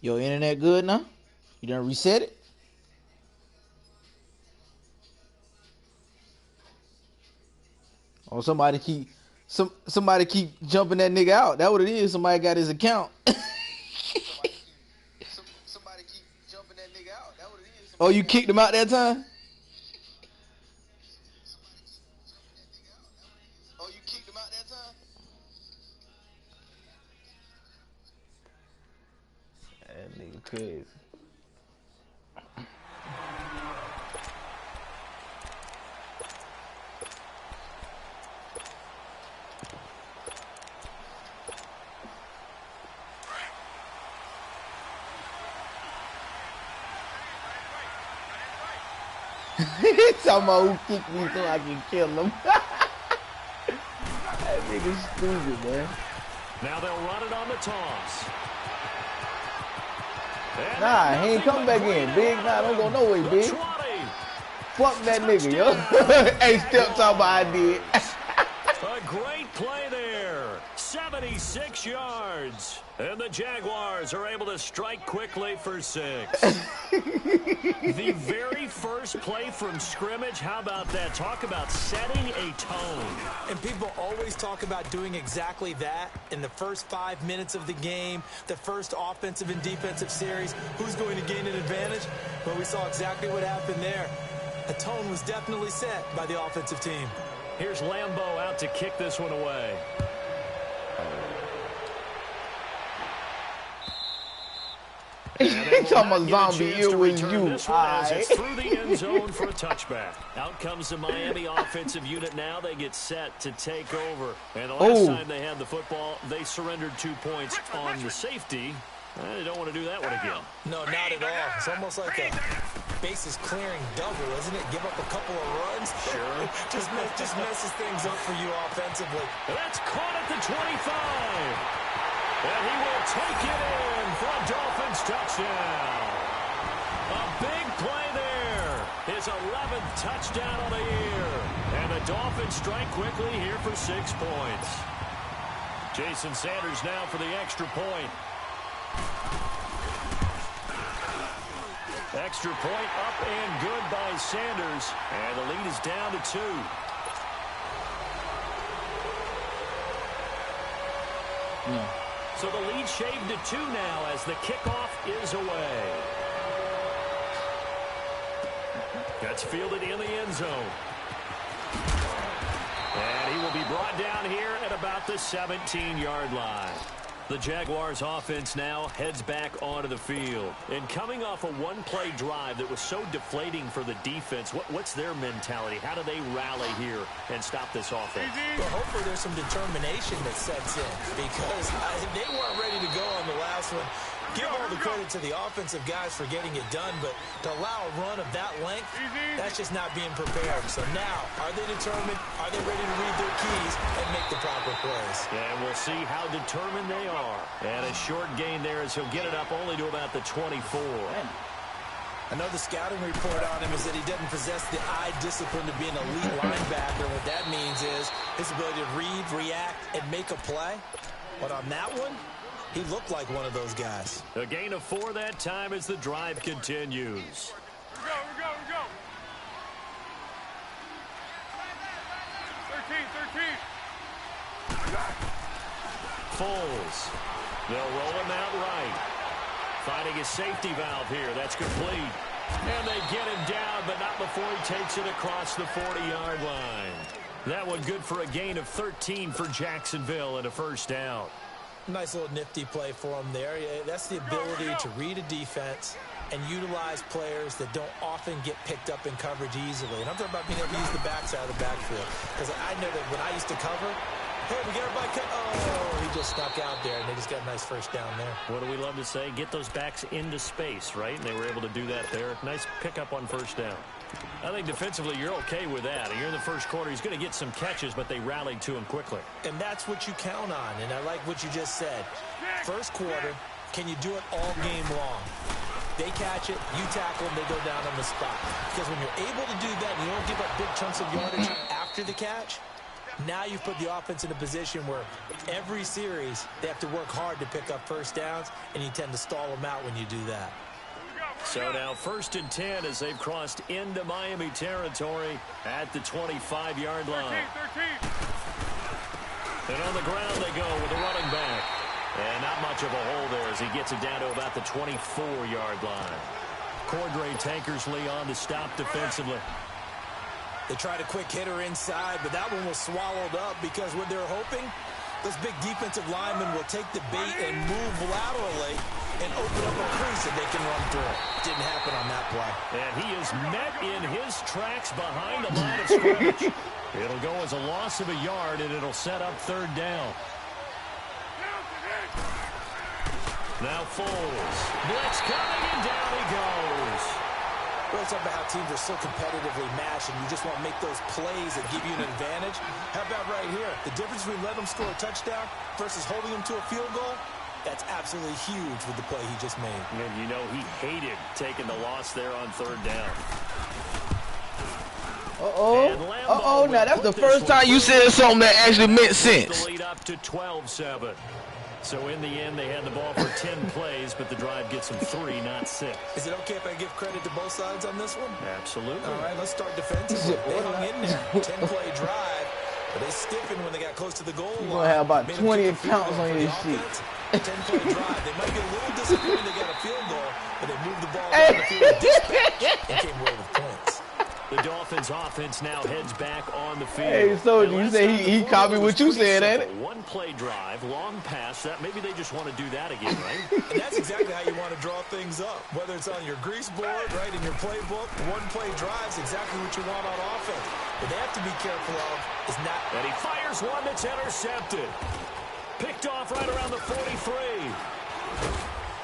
Your internet good now? You done reset it? Or somebody keep jumping that nigga out. That what it is. Somebody got his account. somebody keep jumping that nigga out. That what it is. Oh, you kicked him out that time? Oh, you kicked him out that time? That nigga crazy. He's talking about who kicked me so I can kill him. That nigga's stupid, man. Now they'll run it on the toss. Nah, he ain't come back in, Big. Nah, don't go no way, Big. Fuck that nigga, yo. Hey, Step talking about I did. A great play there. 76 yards. And the Jaguars are able to strike quickly for 6. The very first play from scrimmage, how about that? Talk about setting a tone. And people always talk about doing exactly that in the first 5 minutes of the game, the first offensive and defensive series. Who's going to gain an advantage? Well, we saw exactly what happened there. The tone was definitely set by the offensive team. Here's Lambeau out to kick this one away. He's talking about zombie, it was you. It's through the end zone for a touchback. Out comes the Miami offensive unit now. They get set to take over. And the last time they had the football, they surrendered 2 points on the safety. They don't want to do that one again. No, not at all. It's almost like a bases clearing double, isn't it? Give up a couple of runs. Sure. just messes things up for you offensively. That's caught at the 25. And he will take it in for a Dolphins touchdown. A big play there. His 11th touchdown of the year. And the Dolphins strike quickly here for 6 points. Jason Sanders now for the extra point. Extra point up and good by Sanders. And the lead is down to 2. No. So the lead shaved to 2 now as the kickoff is away. That's fielded in the end zone. And he will be brought down here at about the 17-yard line. The Jaguars offense now heads back onto the field. And coming off a one-play drive that was so deflating for the defense, what's their mentality? How do they rally here and stop this offense? Well, hopefully there's some determination that sets in because they weren't ready to go on the last one. Give all the credit to the offensive guys for getting it done, but to allow a run of that length, that's just not being prepared. So now, are they determined? Are they ready to read their keys and make the proper plays? And we'll see how determined they are. And a short gain there as he'll get it up only to about the 24. I know the scouting report on him is that he doesn't possess the eye discipline to be an elite linebacker. What that means is his ability to read, react, and make a play. But on that one, he looked like one of those guys. A gain of 4 that time as the drive continues. We go. 13. Foles. They'll roll him out right. Finding his safety valve here. That's complete. And they get him down, but not before he takes it across the 40-yard line. That one good for a gain of 13 for Jacksonville and a first down. Nice little nifty play for him there. That's the ability to read a defense and utilize players that don't often get picked up in coverage easily. And I'm talking about being able to use the backside of the backfield. Because I know that when I used to cover, hey, we get everybody cut. Oh, he just stuck out there, and they just got a nice first down there. What do we love to say? Get those backs into space, right? And they were able to do that there. Nice pickup on first down. I think defensively you're okay with that. You're in the first quarter. He's going to get some catches, but they rallied to him quickly. And that's what you count on, and I like what you just said. First quarter, can you do it all game long? They catch it, you tackle them, they go down on the spot. Because when you're able to do that and you don't give up big chunks of yardage after the catch, Now you've put the offense in a position where every series they have to work hard to pick up first downs, and you tend to stall them out when you do that. So now 1st and 10 as they've crossed into Miami territory at the 25-yard line. 13. And on the ground they go with the running back. And not much of a hole there as he gets it down to about the 24-yard line. Cordray Tankersley on to stop defensively. They tried a quick hitter inside, but that one was swallowed up because what they're hoping, those big defensive linemen will take the bait and move laterally and open up a crease that they can run through. Didn't happen on that play. And he is met in his tracks behind the line of scrimmage. It'll go as a loss of a yard, and it'll set up 3rd down. Now Foles. Blitz coming, and down he goes. We're talking about how teams are so competitively matched, and you just want to make those plays that give you an advantage. How about right here? The difference between letting them score a touchdown versus holding them to a field goal, that's absolutely huge with the play he just made. And you know he hated taking the loss there on 3rd down. Now that's the first time you said something that actually made sense. The lead up to 12-7. So in the end, they had the ball for 10 plays, but the drive gets them 3, not 6. Is it okay if I give credit to both sides on this one? Absolutely. All right, let's start defensively. They hung in there. 10-play drive, but they stiffened when they got close to the goal line. You're going to have about 20 accounts on your sheet. 10-play drive. They might be a little disappointed they got a field goal, but they moved the ball down the field with dispatch and came away with points. The Dolphins offense now heads back on the field. Hey, so you say he copied what you said, ain't it? One-play drive, long pass. That maybe they just want to do that again, right? And that's exactly how you want to draw things up. Whether it's on your grease board, right, in your playbook, one-play drive is exactly what you want on offense. What they have to be careful of is not... And he fires one that's intercepted. Picked off right around the 43.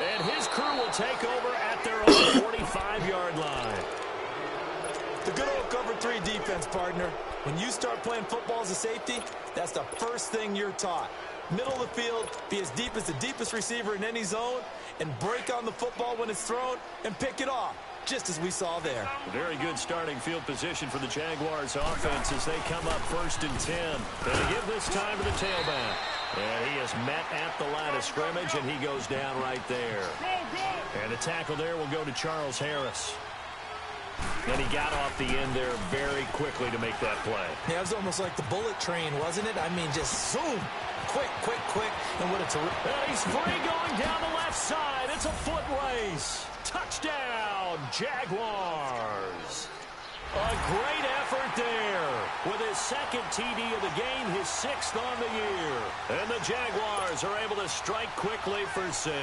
And his crew will take over at their own 45-yard line. The good old cover 3 defense, partner. When you start playing football as a safety, that's the first thing you're taught. Middle of the field, be as deep as the deepest receiver in any zone, and break on the football when it's thrown and pick it off, just as we saw there. A very good starting field position for the Jaguars offense as they come up 1st and 10. They give this time to the tailback. And he is met at the line of scrimmage, and he goes down right there. And the tackle there will go to Charles Harris. And he got off the end there very quickly to make that play. Yeah, it was almost like the bullet train, wasn't it? I mean, just zoom. Quick. And what a terrific... And he's free going down the left side. It's a foot race. Touchdown, Jaguars. A great effort there with his 2nd TD of the game, his 6th on the year. And the Jaguars are able to strike quickly for 6.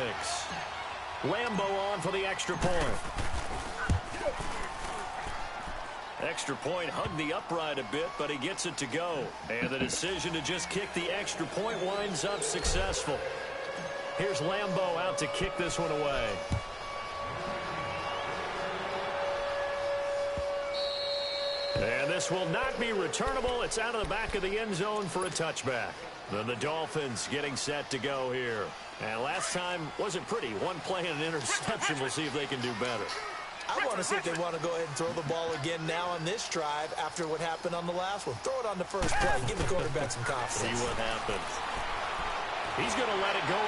Lambo on for the extra point. Extra point hugged the upright a bit, but he gets it to go. And the decision to just kick the extra point winds up successful. Here's Lambo out to kick this one away. And this will not be returnable. It's out of the back of the end zone for a touchback. Then the Dolphins getting set to go here. And last time wasn't pretty. One play and an interception. We'll see if they can do better. I want to see if they want to go ahead and throw the ball again now on this drive after what happened on the last one. Throw it on the first play. Give the quarterback some confidence. See what happens. He's going to let it go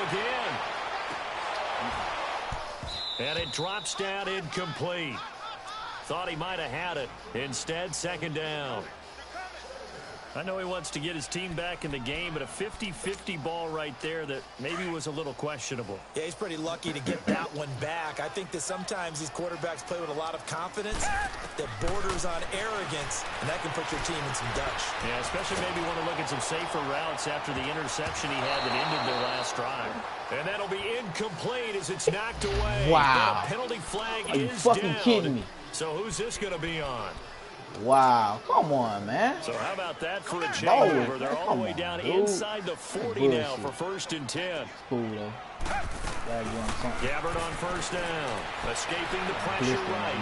again. And it drops down incomplete. Thought he might have had it. Instead, 2nd down. I know he wants to get his team back in the game, but a 50-50 ball right there that maybe was a little questionable. Yeah, he's pretty lucky to get that one back. I think that sometimes these quarterbacks play with a lot of confidence that borders on arrogance, and that can put your team in some dutch. Yeah, especially maybe want to look at some safer routes after the interception he had that ended their last drive. And that'll be incomplete as it's knocked away. Wow. But a penalty flag Are you is fucking down. kidding me? So who's this going to be on? Wow. Come on, man. So how about that for a changeover? They're all the way down dude. inside the 40 now for 1st and 10. Cool, though. Gabbard on 1st down. Escaping the pressure right.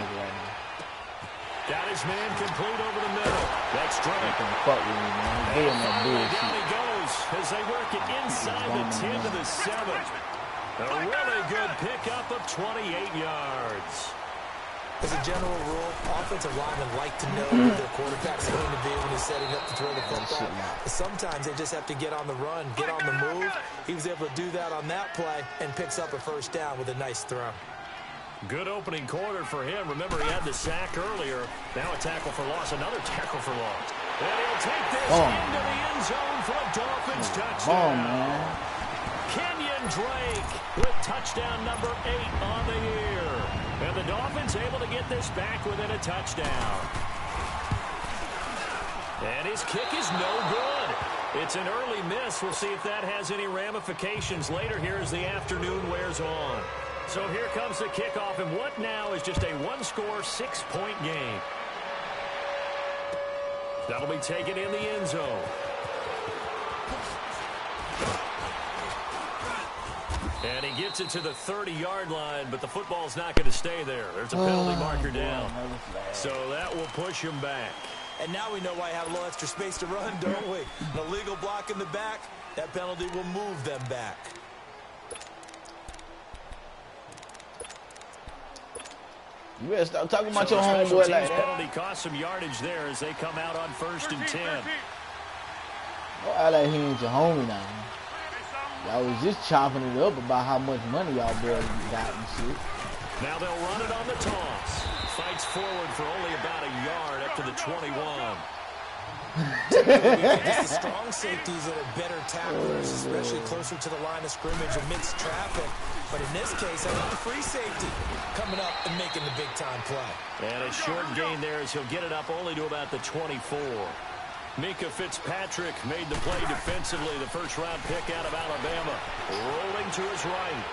Got his man complete over the middle. That's straight. Fuck with me, man. Doing that bullshit. Down he goes as they work it inside the 10 to the 7. A really good pickup of 28 yards. As a general rule, offensive linemen like to know where their quarterback's going to be when he's setting up to throw the football. But sometimes they just have to get on the run, get on the move. He was able to do that on that play and picks up a first down with a nice throw. Good opening quarter for him. Remember, he had the sack earlier. Now a tackle for loss, another tackle for loss. And he'll take this into the end zone for a Dolphins touchdown. Kenyon Drake with touchdown number 8 on the year. And the Dolphins able to get this back within a touchdown. And his kick is no good. It's an early miss. We'll see if that has any ramifications later here as the afternoon wears on. So here comes the kickoff, and what now is just a one-score, 6-point game. That'll be taken in the end zone. And he gets it to the 30-yard line, but the football's not going to stay there. There's a penalty marker down. So that will push him back. And now we know why I have a little extra space to run, don't we? An illegal block in the back, that penalty will move them back. You better stop talking about your homeboy like that. Penalty cost some yardage there as they come out on 1st and 10. Well, I like he ain't your homie now. Y'all was just chopping it up about how much money y'all boys got and shit. Now they'll run it on the toss. Fights forward for only about a yard up to the 21. The strong safeties that are better tacklers, especially closer to the line of scrimmage amidst traffic. But in this case, I got the free safety coming up and making the big-time play. And a short gain there as he'll get it up only to about the 24. Mika Fitzpatrick made the play defensively, the first-round pick out of Alabama. Rolling to his right.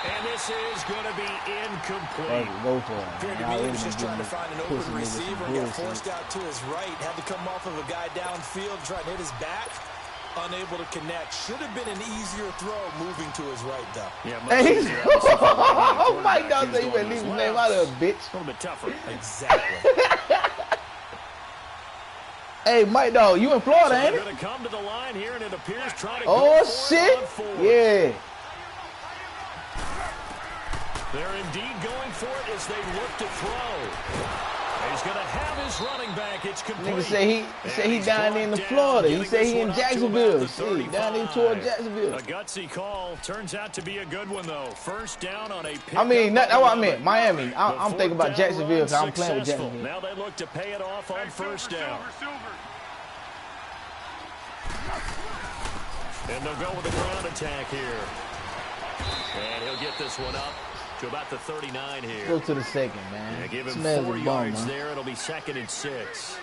And this is going to be incomplete. Go for it. Appeared to me he was just trying to find an open receiver and got forced out to his right. Had to come off of a guy downfield, trying to hit his back. Unable to connect. Should have been an easier throw moving to his right, though. Yeah, Mike Dawg said you better leave his name out of it, bitch. A little bit tougher. Exactly. Hey, Mike Dawg, you in Florida, ain't it? They're going to come to the line here, and it appears trying to go shit. Yeah. They're indeed going for it as they look to throw. He's going to have his running back. It's complete. Nigga say he down in Florida. He say he in Jacksonville. See, down there toward Jacksonville. A gutsy call. Turns out to be a good one, though. First down on a pick. I mean, that's what I meant. Miami. I'm thinking about Jacksonville because I'm playing with Jacksonville. Now they look to pay it off on first down. And they'll go with a ground attack here. And he'll get this one up to about the 39 here. Go to the second, man. Yeah, give him Smells 4 the yards bum, there. It'll be 2nd and 6.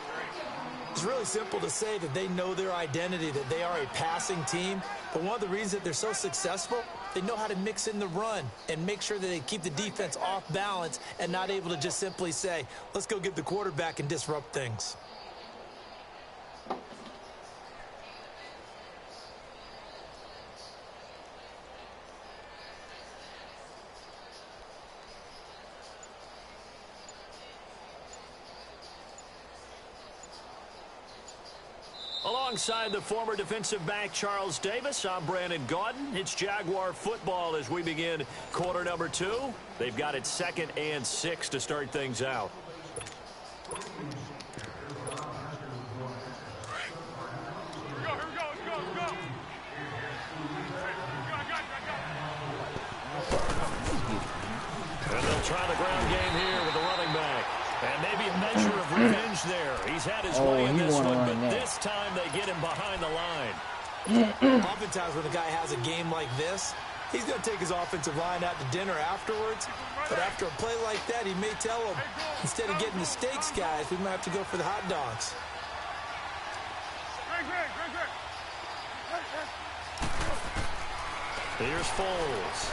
It's really simple to say that they know their identity, that they are a passing team. But one of the reasons that they're so successful, they know how to mix in the run and make sure that they keep the defense off balance and not able to just simply say, let's go get the quarterback and disrupt things. Alongside the former defensive back Charles Davis, I'm Brandon Gaudin. It's Jaguar football as we begin quarter number 2. They've got it 2nd and 6 to start things out. And they'll try the ground game here with the running back. And maybe a measure of revenge there. He's had his way in this one, but this time they get him behind the line. Oftentimes when a guy has a game like this, he's going to take his offensive line out to dinner afterwards. But after a play like that, he may tell them, instead of getting the steaks, guys, we might have to go for the hot dogs. Here's Foles.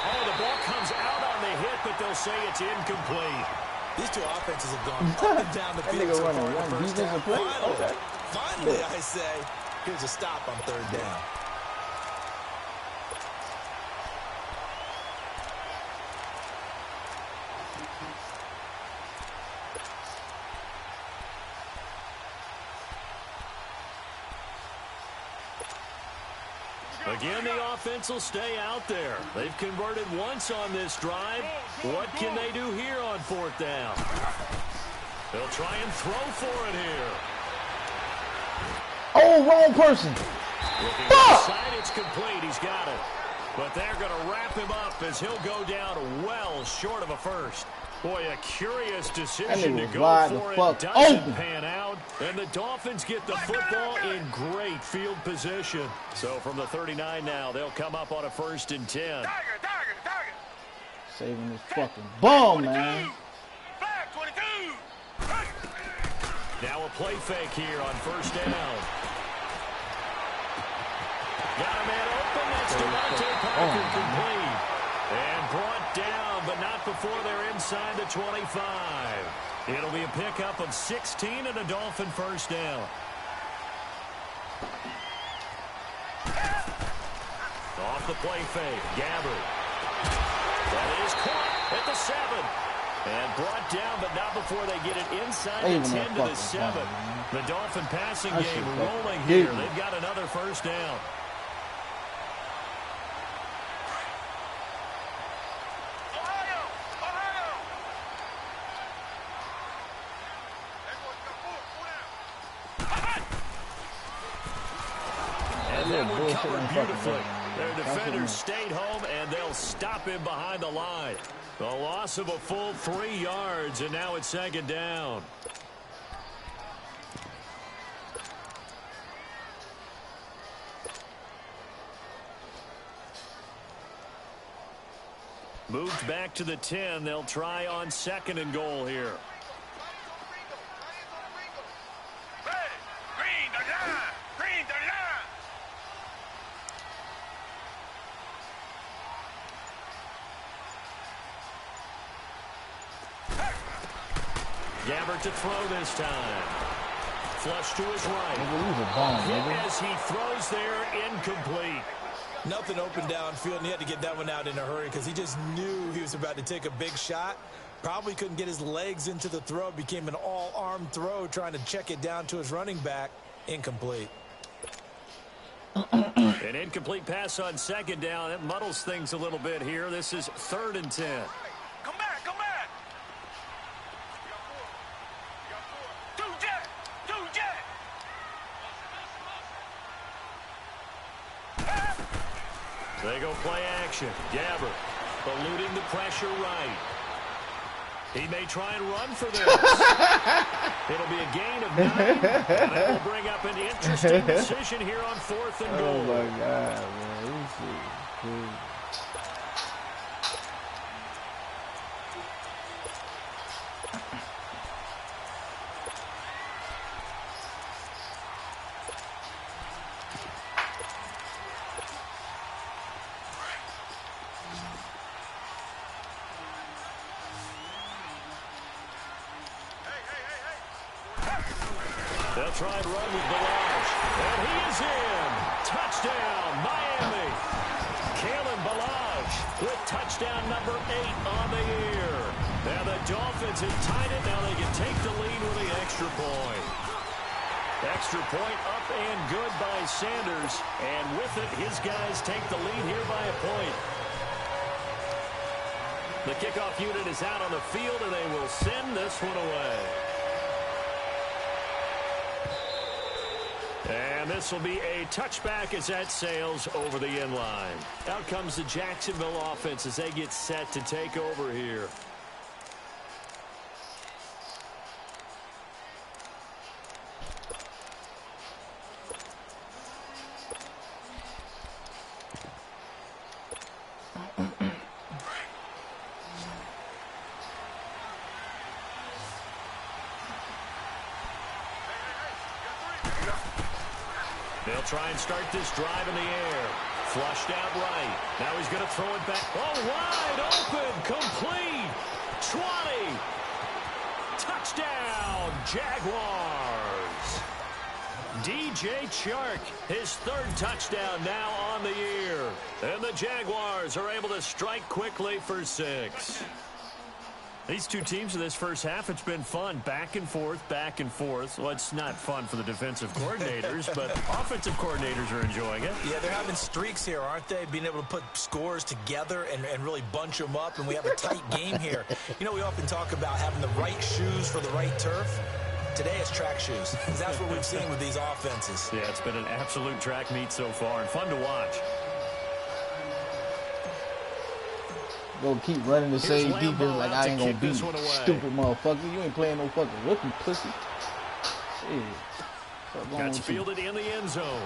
Oh, the ball comes out on the hit, but they'll say it's incomplete. These two offenses have gone up and down the field so far in the first half. Finally, I say, here's a stop on 3rd down. Again, the offense will stay out there. They've converted once on this drive. What can they do here on fourth down? They'll try and throw for it here. Oh, wrong person. Looking inside, it's complete. He's got it. But they're going to wrap him up as he'll go down well short of a first. Boy, a curious decision to go for it. Doesn't pan out. And the Dolphins get the football in great field position. So from the 39 now, they'll come up on a 1st and 10. Saving this fucking ball, man. Now a play fake here on 1st down. Got a man open. That's Devontae Parker complete. And brought down, but not before they're inside the 25. It'll be a pickup of 16 and a Dolphin 1st down. Off the play fake, Gabbert. That is caught at the 7. And brought down, but not before they get it inside the 10 to the 7. The Dolphin passing game rolling here. They've got another 1st down. And that one covered beautifully. Their defenders stayed home, and they'll stop him behind the line. The loss of a full 3 yards, and now it's 2nd down. Moved back to the 10. They'll try on 2nd and goal here. Gabbert to throw this time. Flush to his right. As he throws there, incomplete. Nothing open downfield, and he had to get that one out in a hurry because he just knew he was about to take a big shot. Probably couldn't get his legs into the throw. Became an all-arm throw trying to check it down to his running back. Incomplete. An incomplete pass on 2nd down. That muddles things a little bit here. This is 3rd and 10. Come back, come back. They go play action. Gabbert eluding the pressure right. He may try and run for this. It'll be a gain of 9. And that will bring up an interesting decision here on 4th and goal. Oh, my God, man. This is cool. They'll try and run with Balazs. And he is in. Touchdown, Miami. Kalen Balazs with touchdown number 8 on the year. Now the Dolphins have tied it. Now they can take the lead with the extra point. Extra point up and good by Sanders. And with it, his guys take the lead here by a point. The kickoff unit is out on the field, and they will send this one away. And this will be a touchback as that sails over the end line. Out comes the Jacksonville offense as they get set to take over here. They'll try and start this drive in the air. Flushed out right. Now he's going to throw it back. Oh, wide open. Complete. 20. Touchdown, Jaguars. DJ Chark, his 3rd touchdown now on the year. And the Jaguars are able to strike quickly for 6. These two teams in this first half, it's been fun. Back and forth, back and forth. Well, it's not fun for the defensive coordinators, but offensive coordinators are enjoying it. Yeah, they're having streaks here, aren't they? Being able to put scores together and really bunch them up, and we have a tight game here. You know, we often talk about having the right shoes for the right turf. Today it's track shoes, because that's what we've seen with these offenses. Yeah, it's been an absolute track meet so far, and fun to watch. Gonna keep running the same defense like I ain't gonna beat stupid motherfucker. You ain't playing no fucking rookie, pussy. Shit. Gets fielded in the end zone.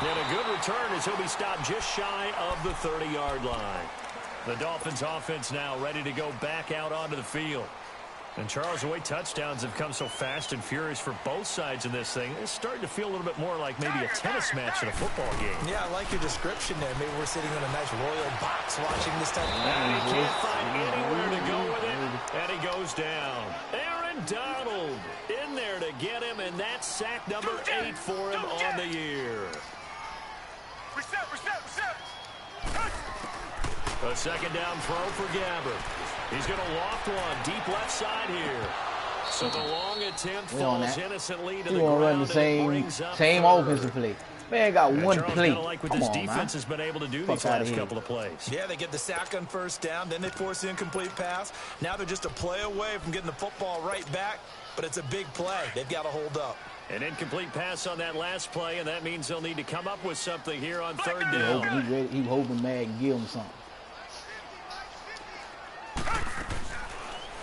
And a good return as he'll be stopped just shy of the 30-yard line. The Dolphins offense now ready to go back out onto the field. And Charles, the way touchdowns have come so fast and furious for both sides in this thing, it's starting to feel a little bit more like maybe a tennis match in a football game. Yeah, I like your description there. Maybe we're sitting in a nice royal box watching this type of game. And he can't find anywhere to go with it, and he goes down. Aaron Donald in there to get him, and that's sack number 8 for him on the year. Reset. A second down throw for Gabbard. He's going to loft one deep left side here. So the long attempt falls innocently to the ground. Run the same offensive play. Man got one play. Like what this defense has been able to do these last couple of plays. Yeah, they get the sack on first down, then they force the incomplete pass. Now they're just a play away from getting the football right back, but it's a big play. They've got to hold up. An incomplete pass on that last play, and that means they'll need to come up with something here on third down. He hoping Mag can give him something.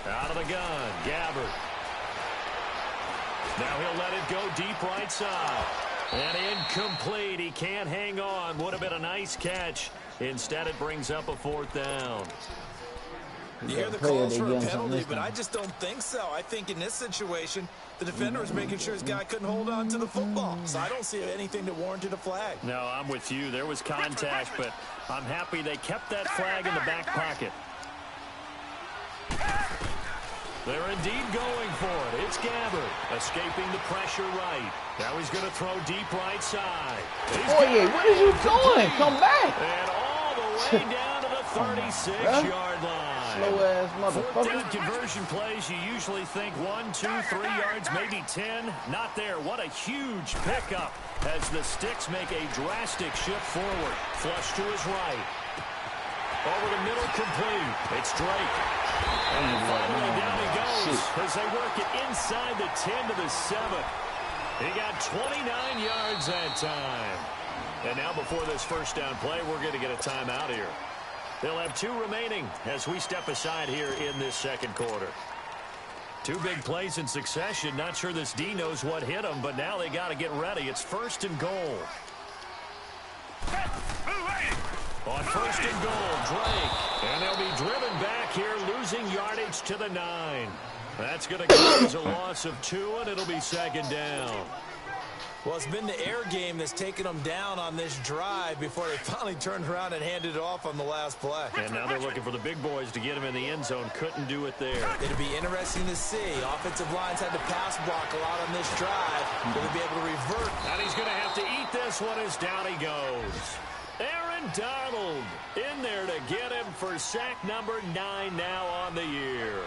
Out of the gun, Gabbard. Now he'll let it go deep right side. And incomplete. He can't hang on. Would have been a nice catch. Instead, it brings up a fourth down. You hear the calls for a penalty, but I just don't think so. I think in this situation, the defender was making sure his guy couldn't hold on to the football. So I don't see anything that warranted a flag. No, I'm with you. There was contact, but I'm happy they kept that flag in the back pocket. They're indeed going for it. It's Gabbard escaping the pressure right. Now he's going to throw deep right side. Boy, what are you doing? Come back. And all the way down to the 36-yard line. Slow-ass motherfucker. Fourth down conversion plays, you usually think 1, 2, 3 yards, maybe 10. Not there. What a huge pickup as the Sticks make a drastic shift forward. Flush to his right. Over the middle, complete. It's Drake. And finally down he goes as they work it inside the 10 to the 7. He got 29 yards that time. And now before this first down play, we're going to get a timeout here. They'll have 2 remaining as we step aside here in this second quarter. 2 big plays in succession. Not sure this D knows what hit them, but now they got to get ready. It's first and goal. On first and goal, Drake. And they'll be driven back here, losing yardage to the 9. That's going to cause a loss of 2, and it'll be second down. Well, it's been the air game that's taken them down on this drive before they finally turned around and handed it off on the last play. And now they're looking for the big boys to get him in the end zone. Couldn't do it there. It'll be interesting to see. Offensive lines had to pass block a lot on this drive. Will they be able to revert? And he's going to have to eat this one as down he goes. Aaron Donald in there to get him for sack number 9 now on the year.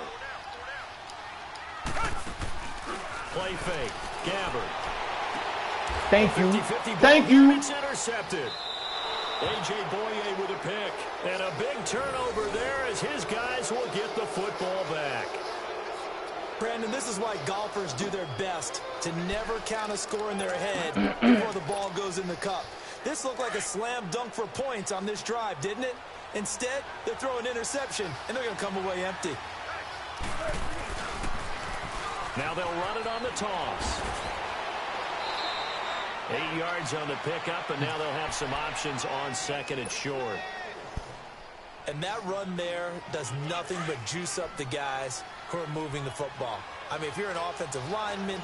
Play fake. Gabbard. Thank you. 50-50 Thank you. It's intercepted. A.J. Boye with a pick. And a big turnover there as his guys will get the football back. Brandon, this is why golfers do their best to never count a score in their head before the ball goes in the cup. This looked like a slam dunk for points on this drive, didn't it? Instead, they throw an interception, and they're going to come away empty. Now they'll run it on the toss. 8 yards on the pickup, and now they'll have some options on second and short. And that run there does nothing but juice up the guys who are moving the football. I mean, if you're an offensive lineman,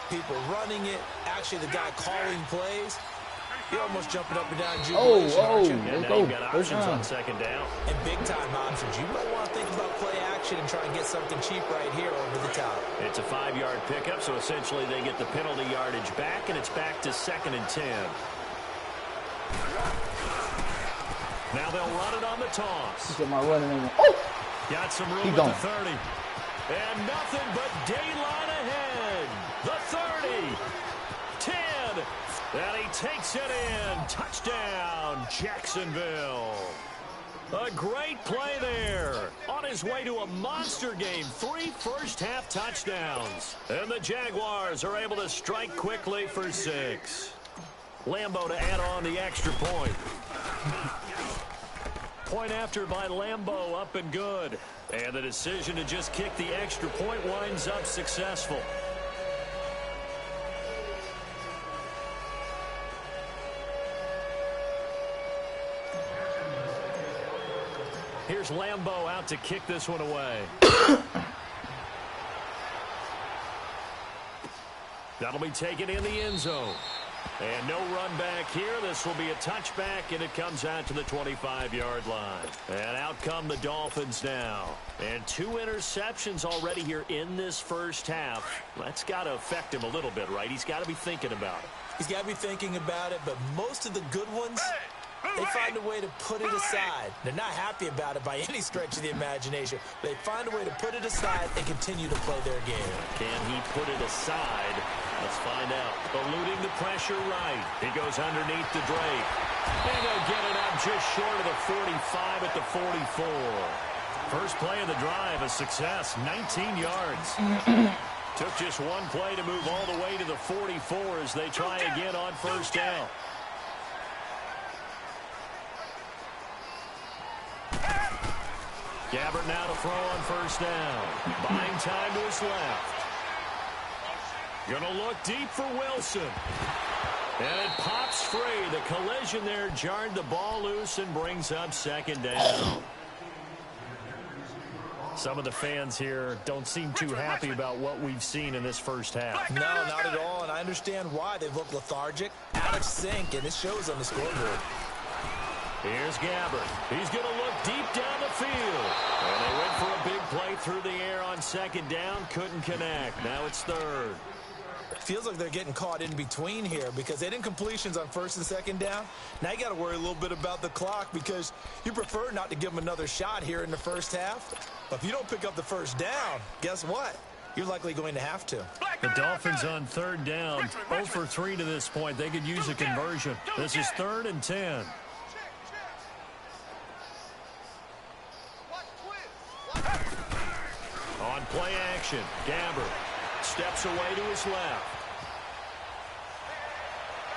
people running it, actually the guy calling plays, you're almost jumping up and down jubilation, aren't you? And now you've got options on second down. And big-time options. You might want to think about play action and try and get something cheap right here over the top. It's a 5-yard pickup, so essentially they get the penalty yardage back, and it's back to second and 10. Now they'll run it on the toss. Look at my running name. Oh! Got some room Keep at going. the 30. And nothing but daylight ahead. The 30. 10. And he takes it in. Touchdown, Jacksonville. A great play there. On his way to a monster game. 3 first-half touchdowns. And the Jaguars are able to strike quickly for 6. Lambeau to add on the extra point. Point after by Lambeau, up and good. And the decision to just kick the extra point winds up successful. Here's Lambeau out to kick this one away. That'll be taken in the end zone. And no run back here. This will be a touchback, and it comes out to the 25-yard line. And out come the Dolphins now. And 2 interceptions already here in this first half. That's got to affect him a little bit, right? He's got to be thinking about it. He's got to be thinking about it, but most of the good ones, they find a way to put it aside. They're not happy about it by any stretch of the imagination. They find a way to put it aside and continue to play their game. Can he put it aside? Let's find out. Eluding the pressure right. He goes underneath the Drake. And they'll get it up just short of the 45 at the 44. First play of the drive, a success, 19 yards. Took just one play to move all the way to the 44 as they try again on first down. Gabbert now to throw on first down. Buying time to his left. Gonna look deep for Wilson. And it pops free. The collision there jarred the ball loose and brings up second down. Some of the fans here don't seem too happy about what we've seen in this first half. No, not at all, and I understand why. They look lethargic, out of sync, and it shows on the scoreboard. Here's Gabbert. He's going to look deep down the field. And they went for a big play through the air on second down. Couldn't connect. Now it's third. Feels like they're getting caught in between here because they didn't completions on first and second down. Now you got to worry a little bit about the clock because you prefer not to give them another shot here in the first half. But if you don't pick up the first down, guess what? You're likely going to have to. The Dolphins on third down, 0 for 3 to this point. They could use a conversion. This is 3rd and 10. On play action, Gabbert steps away to his left.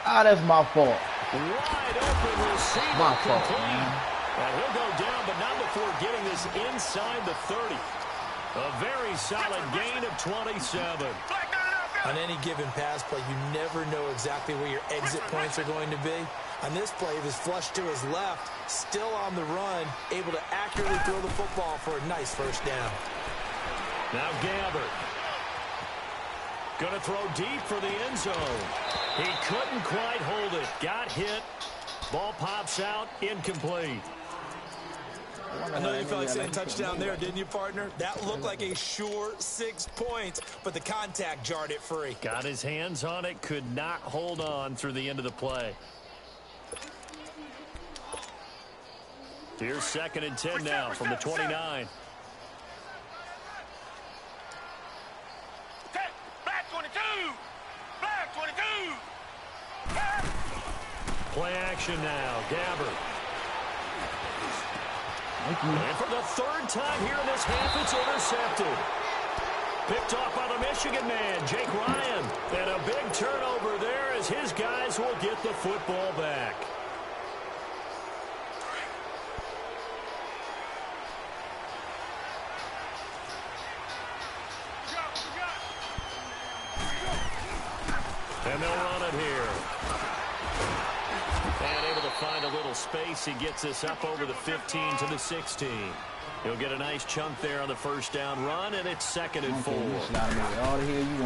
Ah, that's my fault. Wide open receiver. My fault, complete. man. And he'll go down, but not before getting this inside the 30. A very solid gain of 27. On any given pass play, you never know exactly where your exit points are going to be. On this play, he was flushed to his left, still on the run, able to accurately throw the football for a nice first down. Now Gabbert. Going to throw deep for the end zone. He couldn't quite hold it. Got hit. Ball pops out. Incomplete. I know you felt like saying touchdown there, didn't you, partner? That looked like a sure 6 points, but the contact jarred it free. Got his hands on it. Could not hold on through the end of the play. Here's 2nd and 10 now from the 29. Play action now. Gabbert. And for the 3rd time here in this half, it's intercepted. Picked off by the Michigan man, Jake Ryan. And a big turnover there as his guys will get the football back. And they'll run it here. And able to find a little space. He gets this up over the 15 to the 16. He'll get a nice chunk there on the first down run, and it's 2nd and 4.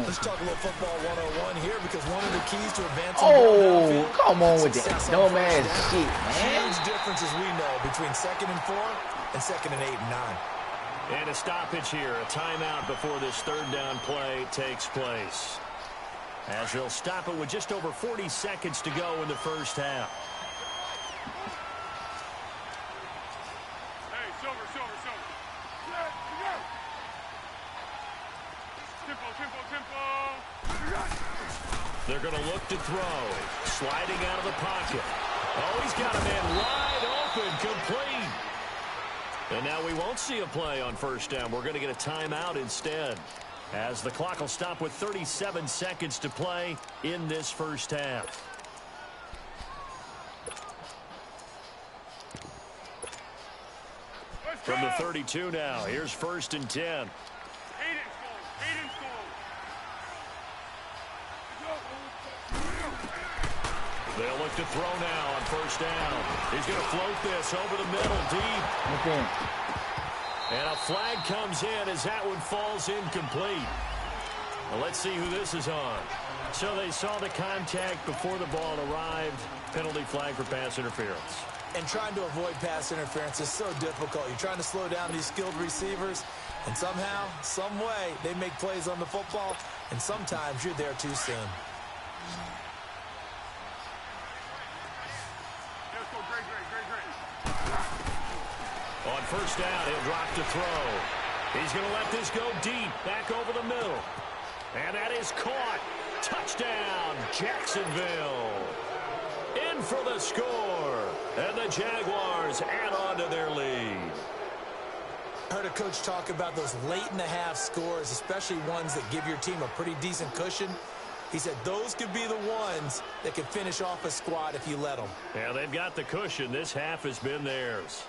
Let's talk a little football 101 here because one of the keys to advancing. Oh, come on with that dumbass shit, man. Huge difference, as we know, between 2nd and 4 and 2nd and 8 and 9. And a stoppage here, a timeout before this 3rd down play takes place. As they'll stop it with just over 40 seconds to go in the first half. They're going to look to throw. Sliding out of the pocket. Oh, he's got a man wide open, complete. And now we won't see a play on first down. We're going to get a timeout instead, as the clock will stop with 37 seconds to play in this first half. From the 32 now, here's 1st and 10. They'll look to throw now on first down. He's going to float this over the middle, deep. Okay. And a flag comes in as that one falls incomplete. Well, let's see who this is on. So they saw the contact before the ball arrived. Penalty flag for pass interference. And trying to avoid pass interference is so difficult. You're trying to slow down these skilled receivers, and somehow, some way, they make plays on the football, and sometimes you're there too soon. On first down, he'll drop to throw. He's going to let this go deep, back over the middle. And that is caught. Touchdown, Jacksonville. In for the score. And the Jaguars add on to their lead. I heard a coach talk about those late-in-the-half scores, especially ones that give your team a pretty decent cushion. He said those could be the ones that could finish off a squad if you let them. Yeah, they've got the cushion. This half has been theirs.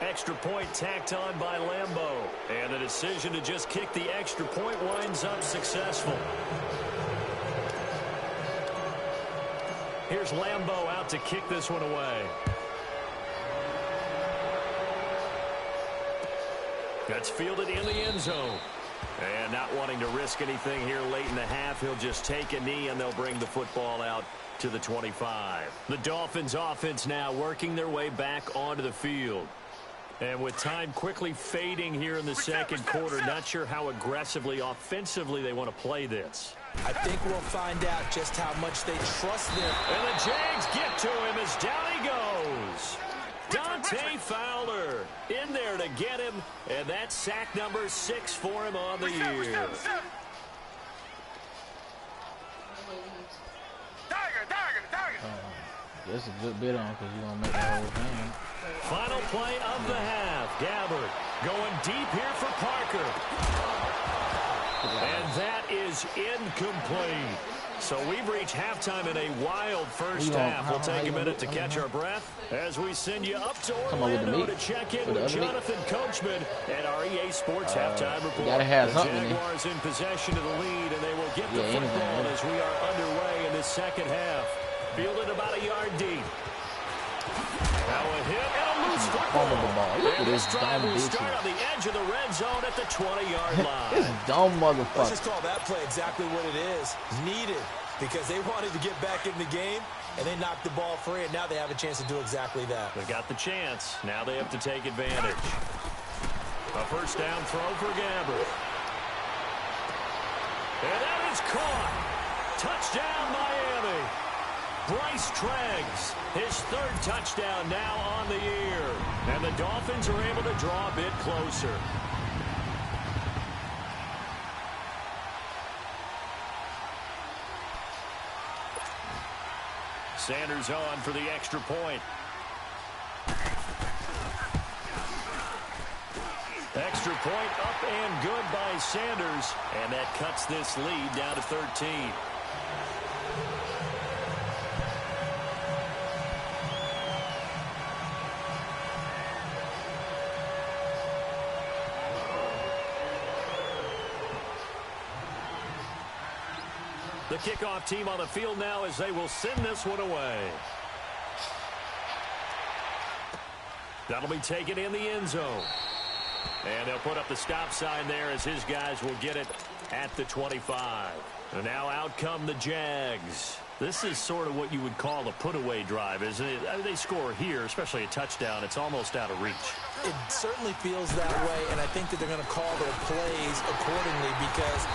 Extra point tacked on by Lambeau. And the decision to just kick the extra point winds up successful. Here's Lambeau out to kick this one away. That's fielded in the end zone. And not wanting to risk anything here late in the half, he'll just take a knee and they'll bring the football out to the 25. The Dolphins offense now working their way back onto the field. And with time quickly fading here in the second quarter, not sure how aggressively, offensively they want to play this. I think we'll find out just how much they trust them. And the Jags get to him as down he goes. Dante Fowler in there to get him, and that's sack number 6 for him on the year. That's a good bit on because you're going to make the whole thing. Final play of the half. Gabbard going deep here for Parker. And that is incomplete. So we've reached halftime in a wild first half. We'll take a minute to catch our breath as we send you up to Orlando to check in with Jonathan Coachman at our EA Sports Halftime Report. Gotta have the something Jaguars in possession of the lead, and they will get the football as we are underway in this second half. Fielded about a yard deep. Now a hit and a loose football. Look at this drive dumb will bitch. start on the edge of the red zone at the 20-yard line. This dumb motherfucker. Let's just call that play exactly what it is. Needed, because they wanted to get back in the game, and they knocked the ball free, and now they have a chance to do exactly that. They got the chance. Now they have to take advantage. A first down throw for Gabbard. And that is caught. Touchdown, Miami. Bryce Treggs, his 3rd touchdown now on the year. And the Dolphins are able to draw a bit closer. Sanders on for the extra point. Extra point up and good by Sanders. And that cuts this lead down to 13. The kickoff team on the field now as they will send this one away. That'll be taken in the end zone. And they'll put up the stop sign there as his guys will get it at the 25. And now out come the Jags. This is sort of what you would call a put-away drive, isn't it? I mean, they score here, especially a touchdown. It's almost out of reach. It certainly feels that way, and I think that they're going to call their plays accordingly because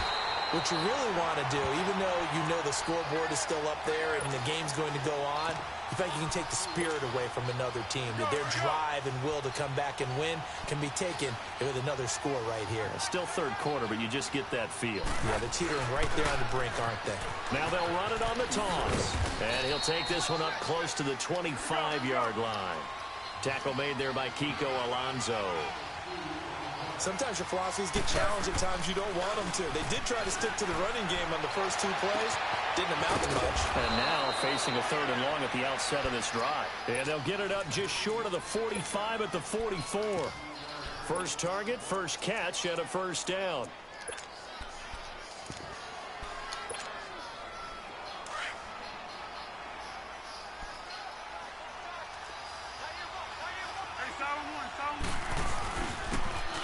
What you really want to do, even though you know the scoreboard is still up there and the game's going to go on, you think you can take the spirit away from another team, that their drive and will to come back and win can be taken with another score right here. Still third quarter, but you just get that feel. Yeah, they're teetering right there on the brink, aren't they? Now they'll run it on the toss. And he'll take this one up close to the 25-yard line. Tackle made there by Kiko Alonso. Sometimes your philosophies get challenged at times you don't want them to. They did try to stick to the running game on the first 2 plays. Didn't amount to much. And now facing a 3rd and long at the outset of this drive. And they'll get it up just short of the 45 at the 44. First target, first catch, and a first down.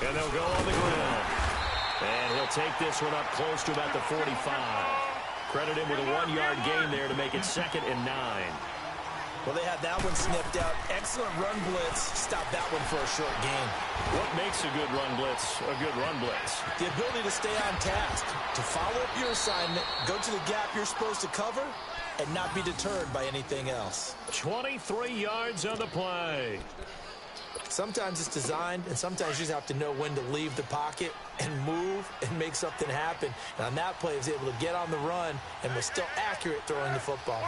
And they'll go on the ground. And he'll take this one up close to about the 45. Credit him with a 1-yard gain there to make it 2nd and 9. Well, they had that one snipped out. Excellent run blitz. Stop that one for a short gain. What makes a good run blitz a good run blitz? The ability to stay on task, to follow up your assignment, go to the gap you're supposed to cover, and not be deterred by anything else. 23 yards on the play. Sometimes it's designed, and sometimes you just have to know when to leave the pocket and move and make something happen. And on that play, he was able to get on the run and was still accurate throwing the football.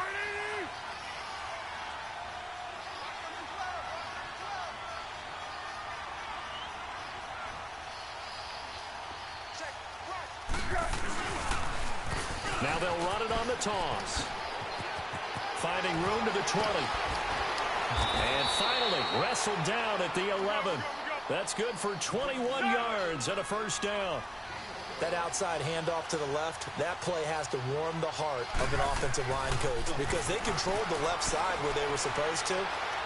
Now they'll run it on the toss. Finding room to the 20. And finally, wrestled down at the 11. That's good for 21 yards and a first down. That outside handoff to the left, that play has to warm the heart of an offensive line coach because they controlled the left side where they were supposed to.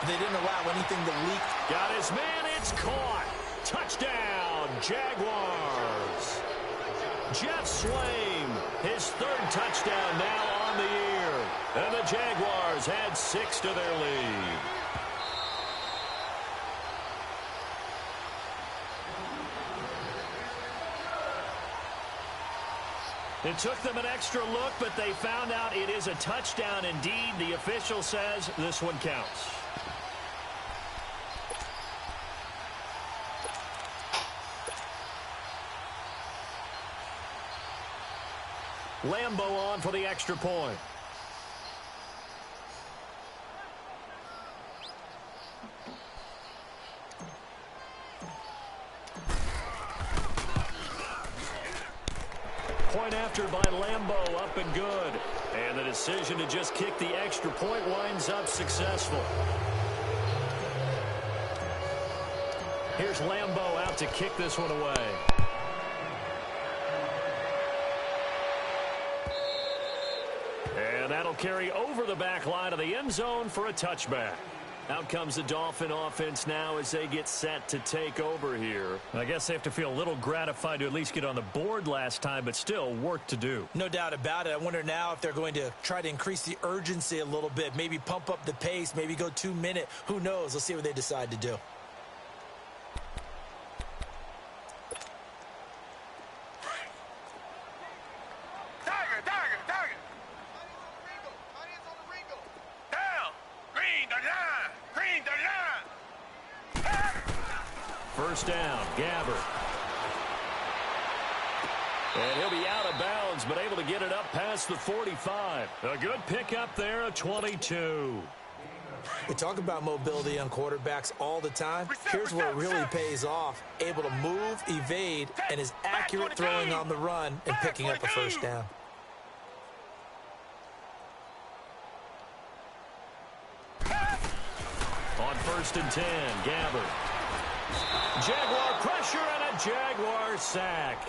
They didn't allow anything to leak. Got his man, it's caught. Touchdown, Jaguars. Jeff Swaim, his 3rd touchdown now on the year. And the Jaguars add 6 to their lead. It took them an extra look, but they found out it is a touchdown indeed. The official says this one counts. Lambo on for the extra point. Point after by Lambo, up and good. And the decision to just kick the extra point winds up successful. Here's Lambo out to kick this one away. And that'll carry over the back line of the end zone for a touchback. Out comes the Dolphin offense now as they get set to take over here. I guess they have to feel a little gratified to at least get on the board last time, but still work to do. No doubt about it. I wonder now if they're going to try to increase the urgency a little bit, maybe pump up the pace, maybe go 2-minute. Who knows? Let's see what they decide to do. First down, Gabbert. And he'll be out of bounds, but able to get it up past the 45. A good pickup there, a 22. We talk about mobility on quarterbacks all the time. Here's where it really pays off. Able to move, evade, and is accurate throwing on the run and picking up a first down. On 1st and 10, Gabbert. Jaguar pressure and a Jaguar sack.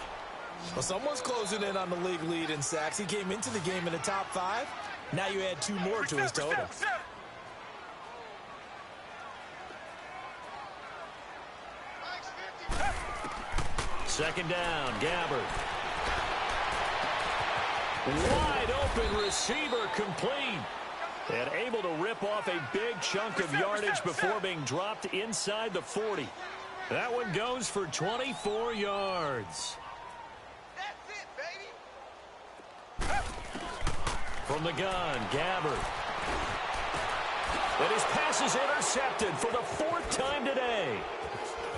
Well, someone's closing in on the league lead in sacks. He came into the game in the top 5. Now you add 2 more to his total. Second down, Gabbert. Wide open receiver complete. And able to rip off a big chunk of yardage before being dropped inside the 40. That one goes for 24 yards. That's it, baby. From the gun, Gabbert. And his pass is intercepted for the 4th time today.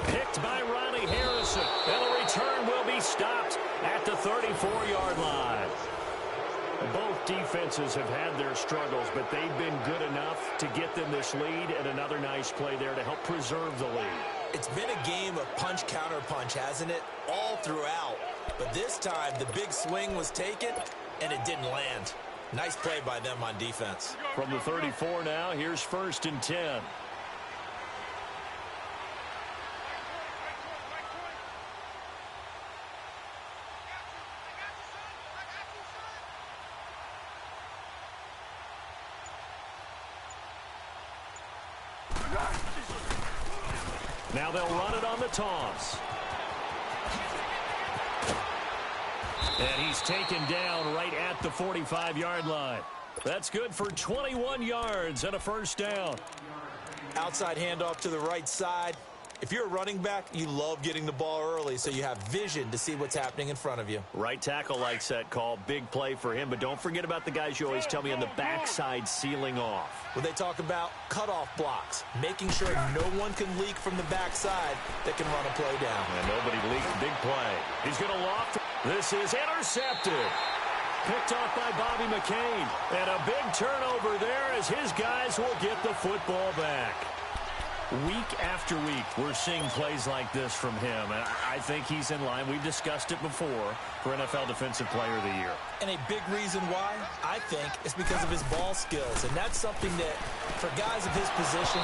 Picked by Ronnie Harrison. And the return will be stopped at the 34-yard line. Both defenses have had their struggles, but they've been good enough to get them this lead, and another nice play there to help preserve the lead. It's been a game of punch-counter-punch, hasn't it? All throughout. But this time, the big swing was taken, and it didn't land. Nice play by them on defense. From the 34 now, here's 1st and 10. Now they'll run it on the toss. And he's taken down right at the 45-yard line. That's good for 21 yards and a 1st down. Outside handoff to the right side. If you're a running back, you love getting the ball early so you have vision to see what's happening in front of you. Right tackle likes that call. Big play for him. But don't forget about the guys you always tell me on the backside sealing off. When they talk about cutoff blocks, making sure no one can leak from the backside that can run a play down. And nobody leaked. Big play. He's going to loft. This is intercepted. Picked off by Bobby McCain. And a big turnover there as his guys will get the football back. Week after week, we're seeing plays like this from him. And I think he's in line. We've discussed it before for NFL Defensive Player of the Year. And a big reason why, I think, is because of his ball skills. And that's something that, for guys of his position,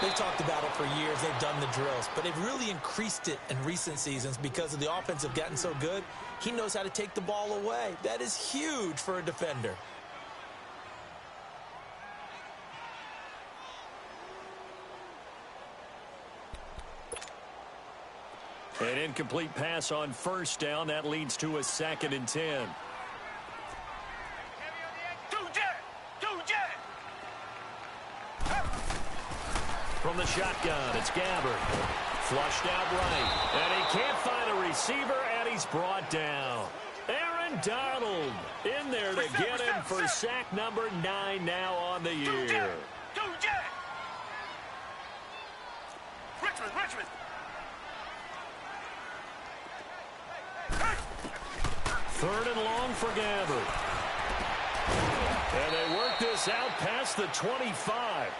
they've talked about it for years. They've done the drills. But they've really increased it in recent seasons because of the offense have gotten so good. He knows how to take the ball away. That is huge for a defender. An incomplete pass on 1st down. That leads to a 2nd and 10. From the shotgun, it's Gabbert. Flushed out right. And he can't find a receiver, and he's brought down. Aaron Donald in there to get him for sack number 9 now on the year. Richmond. 3rd and long for Gabbert. And they work this out past the 25.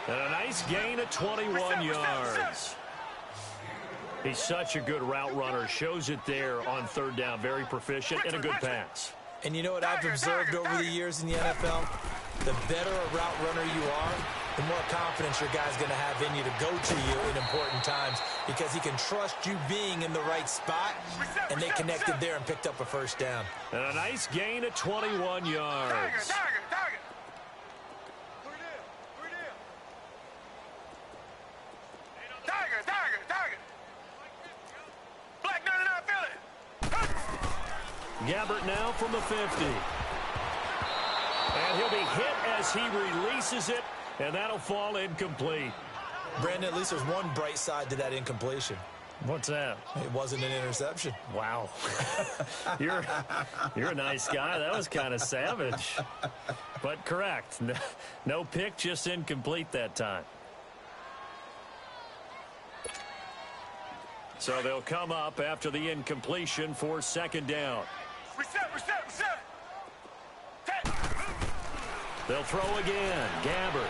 And a nice gain of 21 yards. He's such a good route runner. Shows it there on 3rd down. Very proficient and a good pass. And you know what I've observed over the years in the NFL? The better a route runner you are, the more confidence your guy's going to have in you to go to you in important times because he can trust you being in the right spot, and they connected there and picked up a 1st down. And a nice gain of 21 yards. Target. Black 99 Philly. Gabbert now from the 50. And he'll be hit as he releases it, and that'll fall incomplete. Brandon, at least there's one bright side to that incompletion. What's that? It wasn't an interception. Wow. You're a nice guy. That was kind of savage. But correct. No pick, just incomplete that time. So they'll come up after the incompletion for 2nd down. Reset. They'll throw again. Gabbert.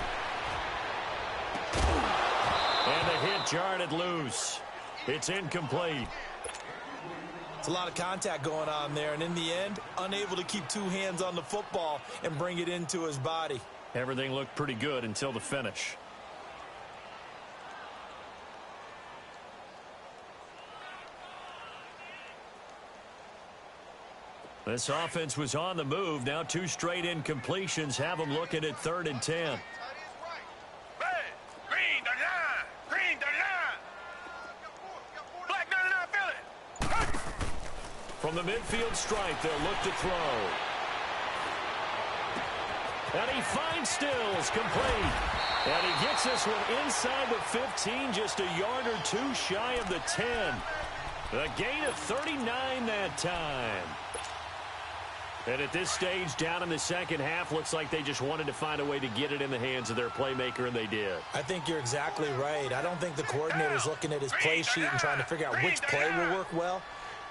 And the hit jarred it loose. It's incomplete. It's a lot of contact going on there, and in the end, unable to keep 2 hands on the football and bring it into his body. Everything looked pretty good until the finish. This offense was on the move. Now 2 straight incompletions have them looking at 3rd and 10. Green 39. Black 99 Philly. From the midfield stripe, they'll look to throw. And he finds Stills complete. And he gets this one inside the 15, just a yard or 2 shy of the 10. A gain of 39 that time. And at this stage, down in the second half, looks like they just wanted to find a way to get it in the hands of their playmaker, and they did. I think you're exactly right. I don't think the coordinator's looking at his play sheet and trying to figure out which play will work well.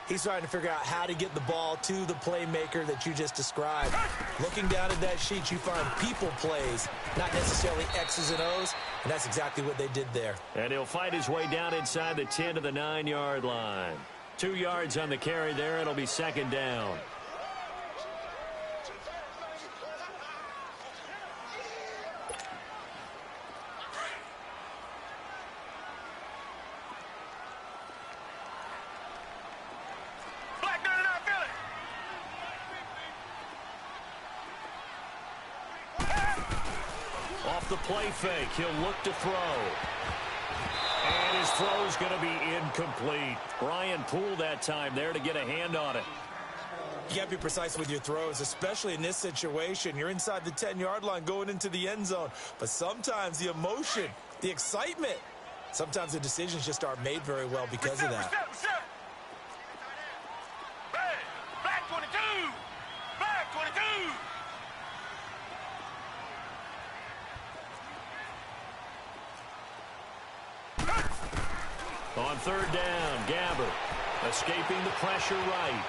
He's trying to figure out how to get the ball to the playmaker that you just described. Looking down at that sheet, you find people plays, not necessarily X's and O's, and that's exactly what they did there. And he'll fight his way down inside the 10 to the 9-yard line. 2 yards on the carry there. It'll be second down. Off the play fake, he'll look to throw. And his throw's going to be incomplete. Brian Poole that time there to get a hand on it. You got to be precise with your throws, especially in this situation. You're inside the 10-yard line going into the end zone. But sometimes the emotion, the excitement, sometimes the decisions just aren't made very well because of that. Black 22! Black 22! On third down, Gabbert escaping the pressure right.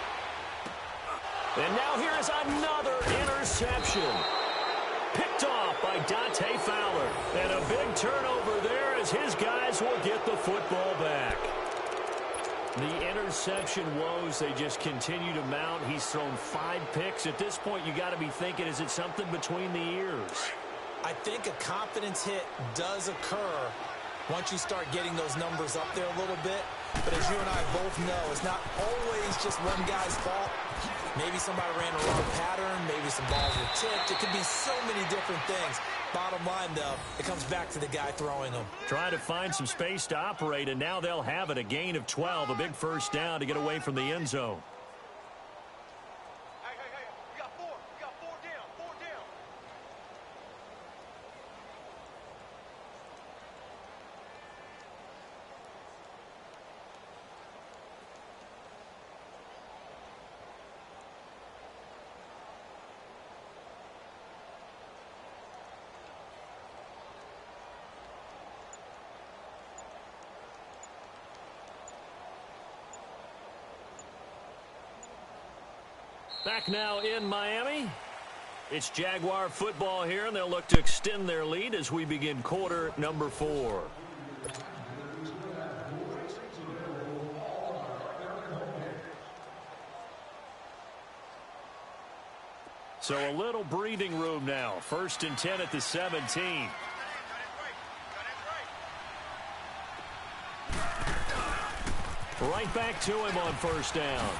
And now here is another interception. Picked off by Dante Fowler. And a big turnover there as his guys will get the football back. The interception woes, they just continue to mount. He's thrown 5 picks. At this point, you got to be thinking, is it something between the ears? I think a confidence hit does occur once you start getting those numbers up there a little bit. But as you and I both know, it's not always just one guy's fault. Maybe somebody ran a wrong pattern. Maybe some balls were tipped. It could be so many different things. Bottom line, though, it comes back to the guy throwing them. Trying to find some space to operate, and now they'll have it. A gain of 12, a big first down to get away from the end zone. Hey, you got 4. You got 4 down. 4 down. Back now in Miami. It's Jaguar football here, and they'll look to extend their lead as we begin quarter number 4. So a little breathing room now. 1st and 10 at the 17. Right back to him on first down.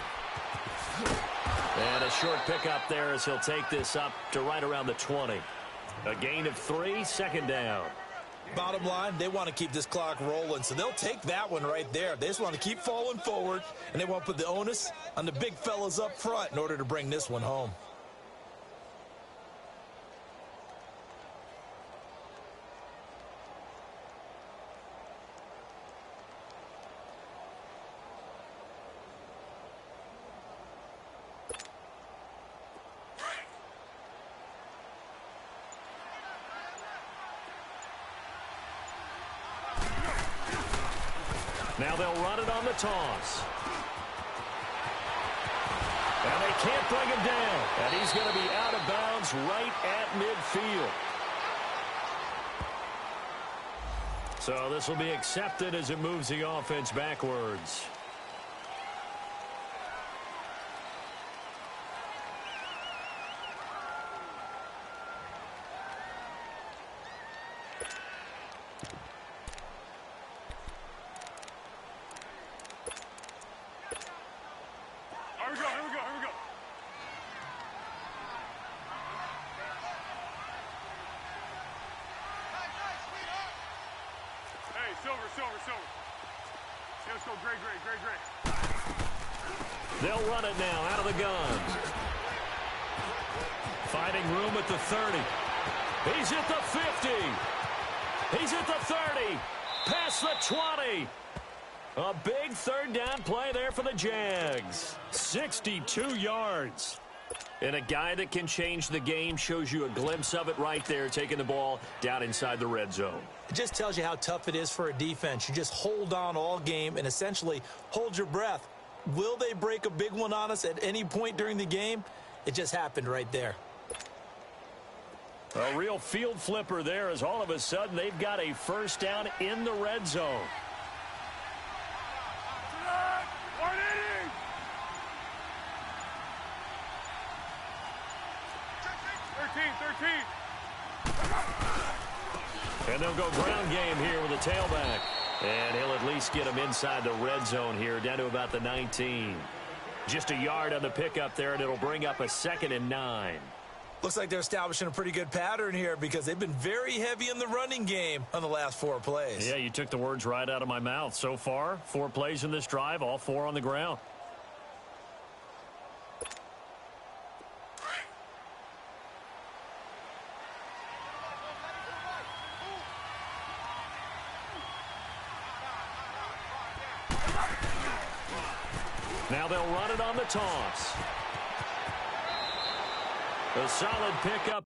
And a short pickup there as he'll take this up to right around the 20. A gain of 3, second down. Bottom line, they want to keep this clock rolling, so they'll take that one right there. They just want to keep falling forward, and they want to put the onus on the big fellas up front in order to bring this one home. Now they'll run it on the toss. And they can't bring him down. And he's going to be out of bounds right at midfield. So this will be accepted as it moves the offense backwards. Silver. Let's go, Gray. They'll run it now out of the gun. Finding room at the 30. He's at the 50. He's at the 30. Past the 20. A big third down play there for the Jags. 62 yards. And a guy that can change the game shows you a glimpse of it right there, taking the ball down inside the red zone. It just tells you how tough it is for a defense. You just hold on all game and essentially hold your breath. Will they break a big one on us at any point during the game? It just happened right there. A real field flipper there as all of a sudden they've got a first down in the red zone. 180. And they'll go ground game here with a tailback. And he'll at least get him inside the red zone here, down to about the 19. Just a yard on the pickup there, and it'll bring up a 2nd and 9. Looks like they're establishing a pretty good pattern here because they've been very heavy in the running game on the last 4 plays. Yeah, you took the words right out of my mouth. So far, 4 plays in this drive, all 4 on the ground. Now they'll run it on the toss. A solid pickup.